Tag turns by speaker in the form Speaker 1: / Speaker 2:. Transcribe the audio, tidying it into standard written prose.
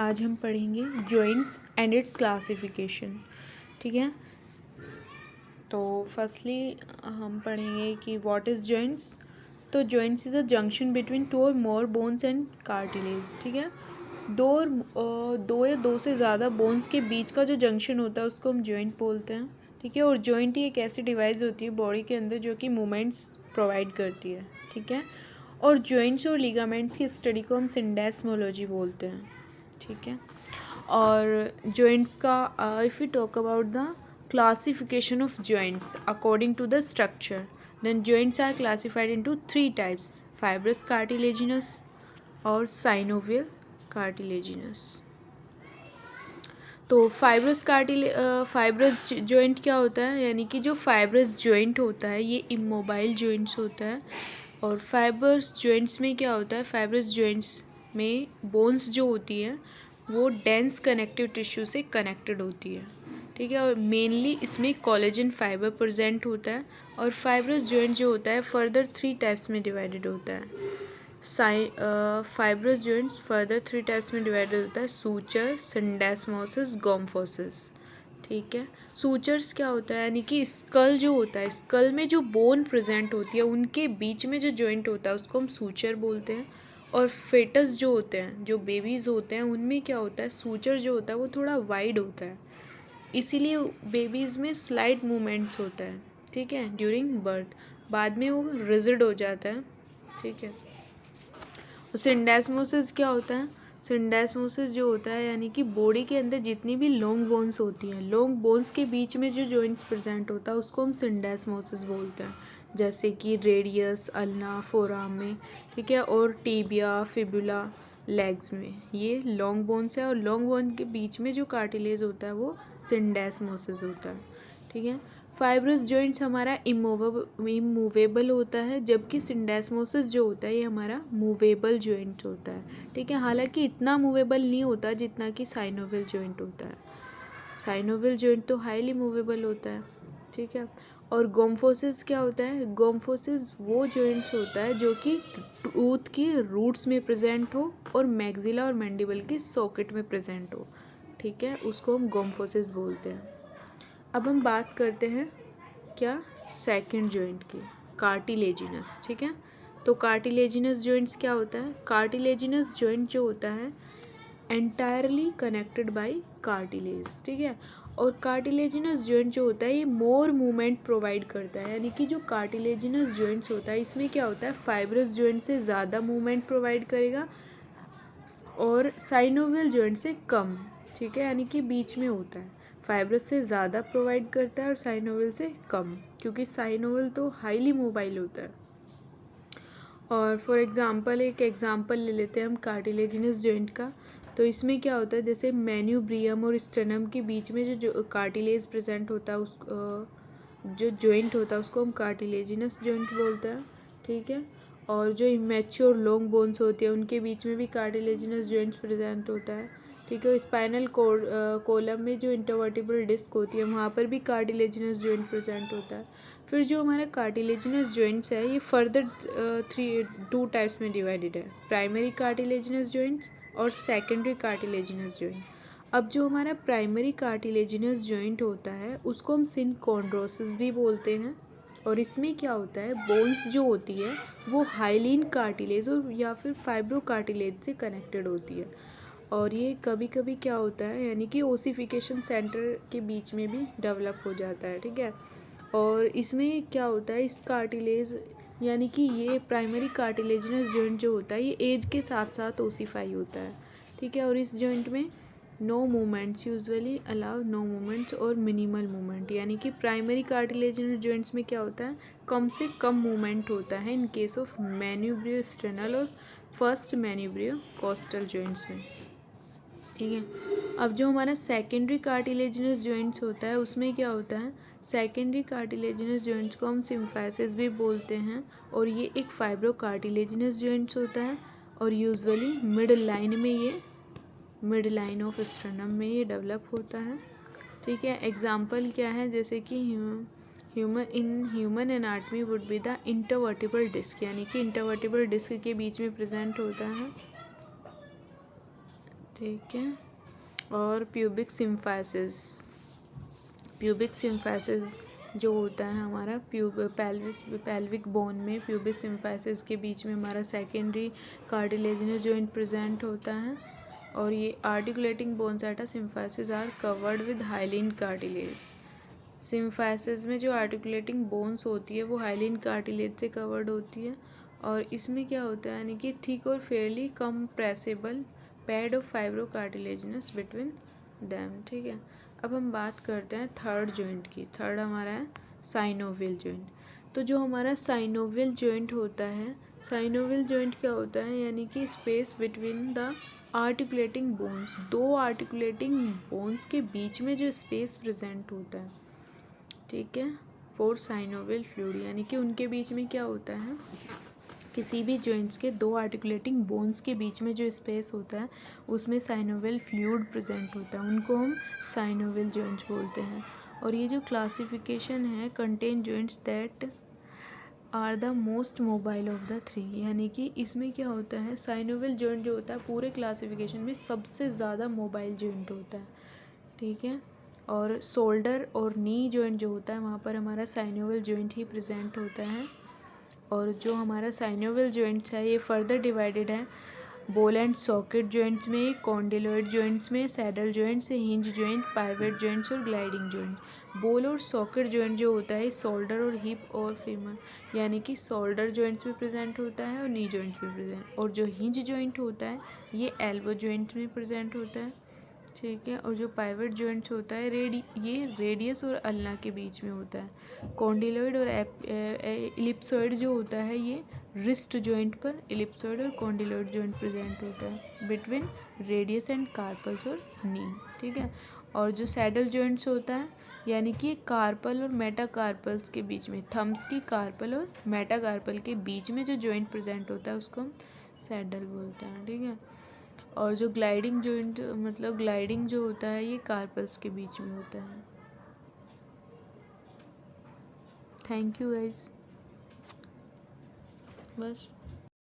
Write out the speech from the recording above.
Speaker 1: आज हम पढ़ेंगे जॉइंट्स एंड इट्स क्लासिफिकेशन। ठीक है, तो फर्स्टली हम पढ़ेंगे कि व्हाट इज़ जॉइंट्स। तो joints is a junction between two और मोर बोन्स एंड कार्टिलेज। ठीक है, दो या दो से ज़्यादा बोन्स के बीच का जो जंक्शन होता है उसको हम जॉइंट बोलते हैं। ठीक है, और जॉइंट ही एक ऐसी डिवाइस होती है बॉडी के अंदर जो कि मूवमेंट्स प्रोवाइड करती है। ठीक है, और जॉइंट्स और लिगामेंट्स की स्टडी को हम सिंडेस्मोलॉजी बोलते हैं। ठीक है, और जॉइंट्स का if you talk about the classification of joints according to the structure, then joints are classified into 3 types: fibrous, cartilaginous और साइनोवियल कार्टिलेजिनस। तो फाइब्रस जॉइंट क्या होता है, यानी कि जो फाइब्रस जॉइंट होता है ये इमोबाइल जॉइंट्स होता है। और फाइब्रस जॉइंट्स में क्या होता है, फाइब्रस जॉइंट्स में बोन्स जो होती है वो डेंस कनेक्टिव टिश्यू से कनेक्टेड होती है। ठीक है, और मेनली इसमें कोलेजन फाइबर प्रेजेंट होता है। और फाइब्रस जॉइंट जो होता है फर्दर 3 टाइप्स में डिवाइडेड होता है। फाइब्रस जॉइंट्स फर्दर 3 टाइप्स में डिवाइडेड होता है: सूचर, सिंडेस्मोसिस, गोम्फोसिस। ठीक है, सूचर्स क्या होता है, यानी कि स्कल जो होता है, स्कल में जो बोन प्रेजेंट होती है उनके बीच में जो जॉइंट होता है उसको हम सूचर बोलते हैं। और फेटस जो होते हैं, जो बेबीज़ होते हैं, उनमें क्या होता है, सूचर जो होता है वो थोड़ा वाइड होता है, इसीलिए बेबीज़ में स्लाइड मूवमेंट्स होता है। ठीक है, ड्यूरिंग बर्थ, बाद में वो रिजिड हो जाता है। ठीक है, सिंडेस्मोसिस क्या होता है, सिंडेस्मोसिस जो होता है यानी कि बॉडी के अंदर जितनी भी लॉन्ग बोन्स होती हैं, लॉन्ग बोन्स के बीच में जो जॉइंट्स प्रेजेंट होता है उसको हम सिंडेस्मोसिस बोलते हैं। जैसे कि रेडियस, अल्ना, फोराम में। ठीक है, और टीबिया, फिबुला, लेग्स में ये लॉन्ग बोन्स है, और लॉन्ग बोन के बीच में जो कार्टिलेज होता है वो सिंडेस्मोसिस होता है। ठीक है, फाइब्रस जॉइंट्स हमारा इमूवेबल होता है, जबकि सिंडेस्मोसिस जो होता है ये हमारा मूवेबल जॉइंट होता है। ठीक है, हालांकि इतना मूवेबल नहीं होता जितना कि साइनोवियल जॉइंट होता है। साइनोवियल जॉइंट तो हाईली मूवेबल होता है। ठीक है, और गोम्फोसिस क्या होता है, गोम्फोसिस वो जॉइंट्स होता है जो कि टूथ की रूट्स में प्रेजेंट हो और मैक्सिला और मैंडिबल की सॉकेट में प्रेजेंट हो। ठीक है, उसको हम गोम्फोसिस बोलते हैं। अब हम बात करते हैं क्या, सेकंड जॉइंट की, कार्टिलेजिनस। ठीक है, तो कार्टिलेजिनस जॉइंट्स क्या होता है, कार्टिलेजिनस जॉइंट जो होता है एंटायरली कनेक्टेड बाय कार्टिलेज। ठीक है, और कार्टिलेजिनस जॉइंट जो होता है ये मोर मूवमेंट प्रोवाइड करता है, यानी कि जो कार्टिलेजिनस जॉइंट्स होता है इसमें क्या होता है, फाइब्रस जॉइंट से ज़्यादा मूवमेंट प्रोवाइड करेगा और साइनोवियल जॉइंट से कम। ठीक है, यानी कि बीच में होता है, फाइब्रस से ज़्यादा प्रोवाइड करता है और साइनोवियल से कम, क्योंकि साइनोवियल तो हाईली मोबाइल होता है। और फॉर एग्जांपल एक एग्जांपल ले लेते हैं हम कार्टिलेजिनस जॉइंट का। तो इसमें क्या होता है, जैसे मेन्यूब्रियम और स्टेनम के बीच में जो कार्टिलेज प्रेजेंट होता है उस जो जॉइंट होता है उसको हम कार्टिलेजिनस जॉइंट बोलते हैं। ठीक है, और जो इमेच्योर लॉन्ग बोन्स होती है उनके बीच में भी कार्टिलेजिनस जॉइंट्स प्रेजेंट होता है। ठीक है, स्पाइनल कोलम में जो इंटरवर्टिबल डिस्क होती है वहाँ पर भी कार्टिलेजिनस जॉइंट प्रेजेंट होता है। फिर जो हमारा कार्टिलेजिनस जॉइंट्स है ये फर्दर 2 टाइप्स में डिवाइडेड है: प्राइमरी कार्टिलेजिनस जॉइंट्स और सेकेंडरी कार्टिलेजिनस जॉइंट। अब जो हमारा प्राइमरी कार्टिलेजिनस जॉइंट होता है उसको हम सिनकोंड्रोसिस भी बोलते हैं, और इसमें क्या होता है, बोन्स जो होती है वो हाइलिन कार्टिलेज और या फिर फाइब्रो कार्टिलेज से कनेक्टेड होती है, और ये कभी कभी क्या होता है, यानी कि ओसिफिकेशन सेंटर के बीच में भी डेवलप हो जाता है। ठीक है, और इसमें क्या होता है, इस कार्टिलेज यानी कि ये प्राइमरी कार्टिलेजिनस जॉइंट जो होता है ये एज के साथ साथ ओसीफाई होता है। ठीक है, और इस जॉइंट में no movements usually allow, no movements और मिनिमल मूवमेंट, यानी कि प्राइमरी कार्टिलेजिनस जॉइंट्स में क्या होता है, कम से कम मूवमेंट होता है इन केस ऑफ मैन्यूब्रियो स्टेनल और फर्स्ट मैन्यूब्रियो कोस्टल जॉइंट्स में। ठीक है, अब जो हमारा सेकेंडरी कार्टिलेजिनस जॉइंट्स होता है उसमें क्या होता है, सेकेंडरी कार्टिलेजिनस जॉइंट्स को हम सिम्फाइसिस भी बोलते हैं, और ये एक फाइब्रो कार्टिलेजिनस जॉइंट्स होता है, और यूजुअली मिड लाइन में ये, मिड लाइन ऑफ स्टर्नम में ये डेवलप होता है। ठीक है, एग्जाम्पल क्या है, जैसे कि human anatomy would be the intervertebral disc, यानी कि इंटरवर्टिबल डिस्क के बीच में प्रेजेंट होता है। ठीक है। और प्यूबिक सिम्फाइसिस, प्यूबिक सिम्फाइसिस जो होता है हमारा पेल्विक बोन में प्यूबिक सिम्फाइसिस के बीच में हमारा सेकेंडरी कार्टिलेजिनस जॉइंट प्रेजेंट होता है। और ये articulating bones at a symphysis are covered with hyaline cartilage. Symphysis में जो आर्टिकुलेटिंग बोन्स होती है वो हाइलिन कार्टिलेज से कवर्ड होती है। और इसमें क्या होता है यानी कि थिक और Fairlie compressible pad of fibro cartilaginous between them. ठीक है। अब हम बात करते हैं थर्ड जॉइंट की। थर्ड हमारा है साइनोवियल जॉइंट। तो जो हमारा साइनोवियल जॉइंट होता है, साइनोवियल जॉइंट क्या होता है यानी कि space between the articulating bones, दो आर्टिकुलेटिंग बोन्स के बीच में जो स्पेस प्रेजेंट होता है। ठीक है। फॉर साइनोवियल फ्लूइड यानी कि उनके बीच में क्या होता है, किसी भी जॉइंट्स के दो आर्टिकुलेटिंग बोन्स के बीच में जो स्पेस होता है उसमें साइनोवियल फ्लूइड प्रेजेंट होता है, उनको हम साइनोवियल जॉइंट्स बोलते हैं। और ये जो क्लासिफिकेशन है, contain joints that are the most mobile of the three, यानी कि इसमें क्या होता है, साइनोवियल जॉइंट जो होता है पूरे क्लासिफिकेशन में सबसे ज़्यादा मोबाइल जॉइंट होता है। ठीक है। और शोल्डर और नी जॉइंट जो होता है वहाँ पर हमारा साइनोवियल जॉइंट ही प्रेजेंट होता है। और जो हमारा साइनोवियल जॉइंट्स है ये फर्दर डिवाइडेड है बॉल एंड सॉकेट जॉइंट्स में, कॉन्डिलॉइड जॉइंट्स में, saddle joints, hinge joint, pivot joints और ग्लाइडिंग जॉइंट। बॉल और सॉकेट जॉइंट जो होता है शोल्डर और हिप और फीमर यानी कि शोल्डर जॉइंट्स में प्रेजेंट होता है और नी जॉइंट्स में प्रेजेंट। और जो हिंज जॉइंट होता है ये एल्बो जॉइंट्स में प्रेजेंट होता है। ठीक है। और जो पाइवेट जॉइंट्स होता है ये रेडियस और अल्ना के बीच में होता है। कॉन्डिलॉइड और इलिप्सॉइड जो होता है ये रिस्ट जॉइंट पर इलिप्सॉइड और कॉन्डिलॉइड जॉइंट प्रेजेंट होता है बिटवीन रेडियस एंड कार्पल्स और नी। ठीक है। और जो सैडल जॉइंट्स होता है यानी कि कार्पल और मेटाकार्पल्स के बीच में, थम्स की कार्पल और मेटाकार्पल के बीच में जो जॉइंट प्रेजेंट होता है उसको हम सैडल बोलते हैं। ठीक है। और जो ग्लाइडिंग जॉइंट मतलब ग्लाइडिंग जो होता है ये कार्पल्स के बीच में होता है। Thank you guys. बस।